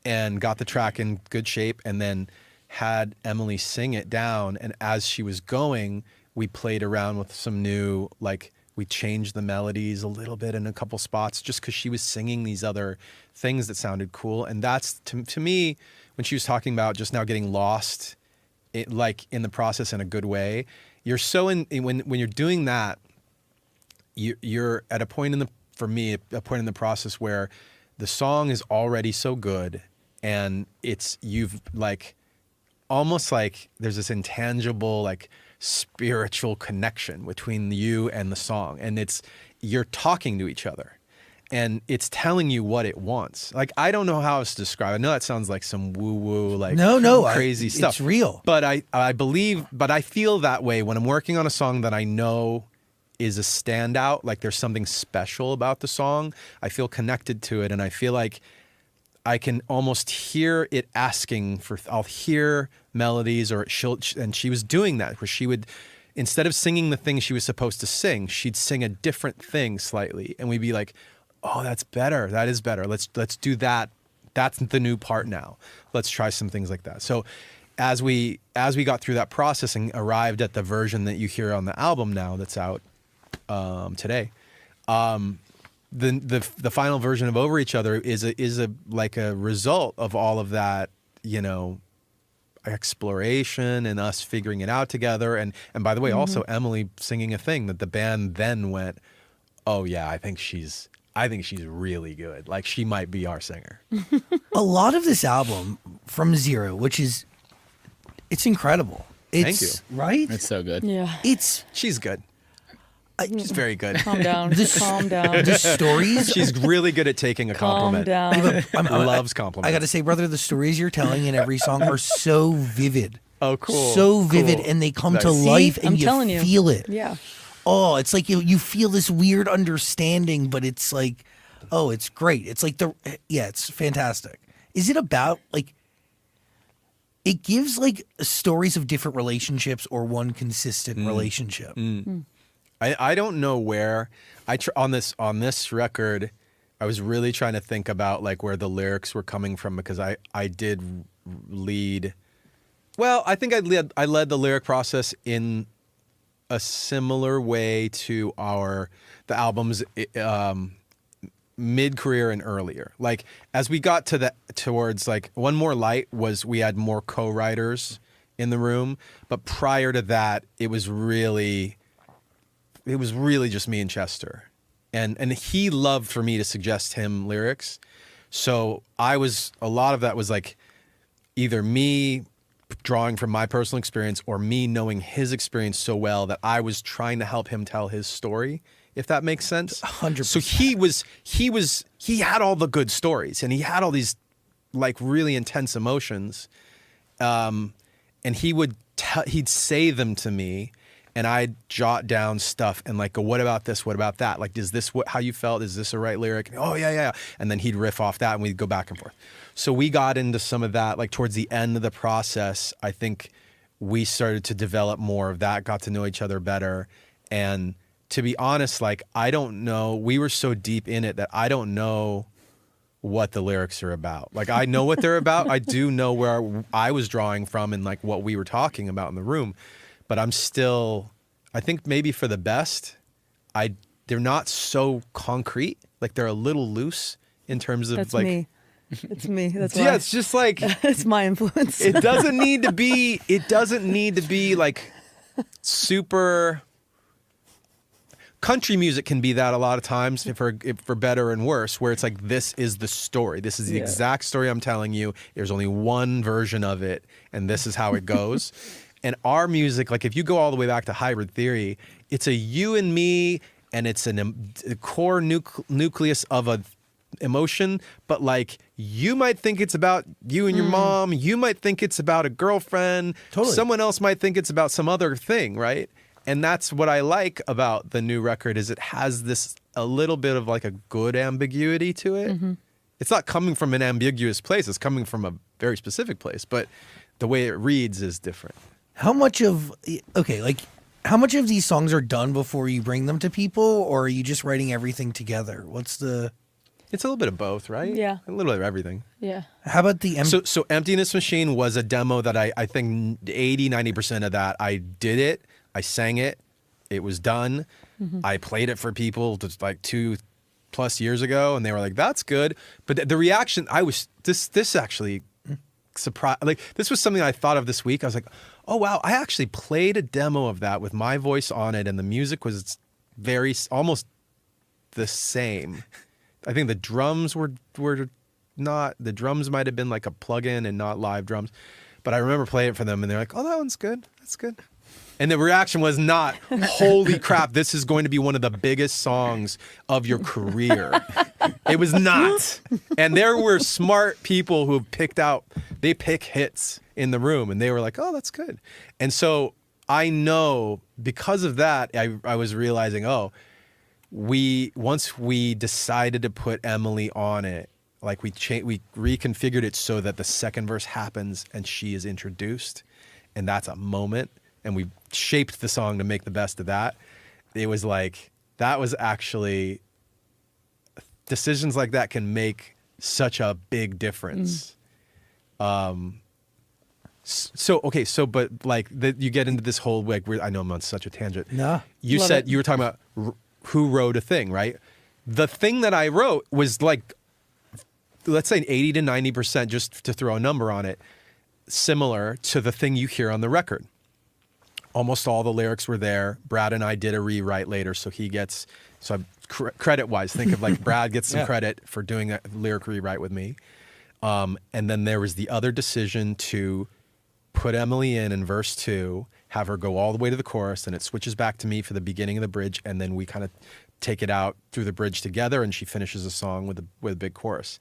and got the track in good shape, and then had Emily sing it down. And as she was going, we played around with some new, like, we changed the melodies a little bit in a couple spots just because she was singing these other things that sounded cool. And that's, to me, when she was talking about just now getting lost, like in the process in a good way, you're so when you're doing that, you're at a point for me, a point in the process where the song is already so good, and you've like, almost like there's this intangible, like, spiritual connection between you and the song, and you're talking to each other, and it's telling you what it wants. Like, I don't know how else to describe it. I know that sounds like some woo-woo, like, crazy stuff. It's real. But I feel that way when I'm working on a song that I know is a standout, like there's something special about the song. I feel connected to it, and I feel like I can almost hear it asking for, I'll hear melodies, and she was doing that, where she would, instead of singing the thing she was supposed to sing, she'd sing a different thing slightly, and we'd be like, oh, that's better. That is better. Let's do that. That's the new part now. Let's try some things like that. So as we got through that process and arrived at the version that you hear on the album now that's out today, the final version of Over Each Other is a like a result of all of that, you know, exploration and us figuring it out together. And by the way, also Emily singing a thing that the band then went, oh yeah, I think she's really good. Like, she might be our singer. A lot of this album from zero, it's incredible. Thank you. Right? It's so good. Yeah. She's good. She's very good. Calm down. Calm down. The stories. She's really good at taking a compliment. Calm down. Loves compliments. I got to say, brother, the stories you're telling in every song are so vivid. Oh, cool. So vivid, Cool. and they come Nice. to See? life, and I'm you telling you. feel it. Yeah. Oh, it's like you feel this weird understanding, but it's like, oh, it's great. It's like it's fantastic. Is it about, like, it gives like stories of different relationships or one consistent relationship? I don't know where on this record, I was really trying to think about like where the lyrics were coming from, because I did lead. Well, I think I led the lyric process in a similar way to the album's mid-career and earlier. Like, as we got towards like One More Light, we had more co-writers in the room, but prior to that, it was really just me and Chester, and he loved for me to suggest him lyrics. So a lot of that was like either me drawing from my personal experience or me knowing his experience so well that I was trying to help him tell his story, if that makes sense. 100%. So he had all the good stories, and he had all these like really intense emotions, and he'd say them to me, and I'd jot down stuff and like go, what about this? What about that? Like, is this how you felt? Is this a right lyric? Oh yeah. And then he'd riff off that, and we'd go back and forth. So we got into some of that, like towards the end of the process. I think we started to develop more of that, got to know each other better. And to be honest, like, I don't know, we were so deep in it that I don't know what the lyrics are about. Like, I know what they're about. I do know where I was drawing from and like what we were talking about in the room. But I'm still, I think maybe for the best, they're not so concrete. Like, they're a little loose in terms of That's like. me. It's me. That's why. Yeah, it's just like. It's my influence. It doesn't need to be like super. Country music can be that a lot of times, for better and worse, where it's like, this is the story. This is the exact story I'm telling you. There's only one version of it, and this is how it goes. And our music, like if you go all the way back to Hybrid Theory, it's a you and me, and it's a core nucleus of a emotion, but like you might think it's about you and your mom, you might think it's about a girlfriend, someone else might think it's about some other thing, right? And that's what I like about the new record, is it has this a little bit of like a good ambiguity to it. It's not coming from an ambiguous place, it's coming from a very specific place, but the way it reads is different. How much of these songs are done before you bring them to people, or are you just writing everything together? What's the... It's a little bit of both, right? Yeah. A little bit of everything. Yeah. How about the So Emptiness Machine was a demo that I think 80-90% of that I did it, I sang it, it was done. I played it for people just like 2+ years ago, and they were like, "That's good." But the reaction, I was this actually surprised. Like this was something I thought of this week. I was like, "Oh wow, I actually played a demo of that with my voice on it, and the music was very almost the same." I think the drums were not, the drums might have been like a plug-in and not live drums. But I remember playing it for them and they're like, "Oh, that one's good. That's good." And the reaction was not, "Holy crap, this is going to be one of the biggest songs of your career." It was not. And there were smart people who they pick hits in the room and they were like, "Oh, that's good." And so I know because of that, I was realizing, once we decided to put Emily on it, like we reconfigured it so that the second verse happens and she is introduced, and that's a moment, and we shaped the song to make the best of that. It was like, that was actually, decisions like that can make such a big difference. But like you get into this whole like, I know I'm on such a tangent. No. You Love said it. you were talking about who wrote a thing, right? The thing that I wrote was like, let's say 80-90%, just to throw a number on it, similar to the thing you hear on the record. Almost all the lyrics were there. Brad and I did a rewrite later, so he gets, credit-wise, think of like Brad gets some credit for doing that lyric rewrite with me. And then there was the other decision to put Emily in verse 2, have her go all the way to the chorus, and it switches back to me for the beginning of the bridge, and then we kind of take it out through the bridge together, and she finishes the song with a big chorus.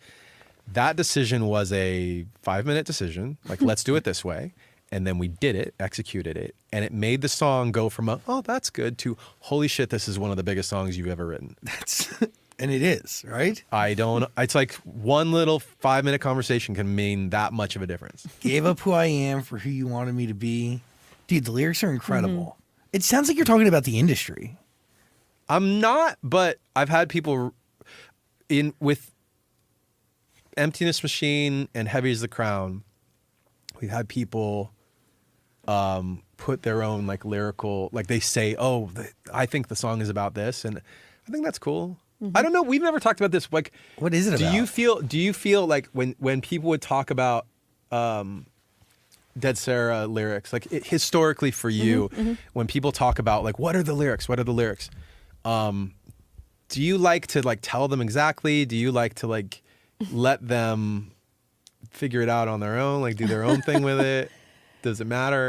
That decision was a 5-minute decision, like, let's do it this way. And then we did it, executed it, and it made the song go from "oh, that's good" to "holy shit, this is one of the biggest songs you've ever written." and it is, right? It's like one little 5-minute conversation can mean that much of a difference. Gave up who I am for who you wanted me to be. Dude, the lyrics are incredible. It sounds like you're talking about the industry. I'm not, but I've had people with Emptiness Machine and Heavy as the Crown. We've had people put their own like lyrical, like they say, I think the song is about this, and I think that's cool. I don't know. We've never talked about this. Like, what is it about? Do you feel like when people would talk about Dead Sarah lyrics, like historically for you, when people talk about like what are the lyrics, do you like to like tell them exactly? Do you like to like let them figure it out on their own, like do their own thing with it? Does it matter?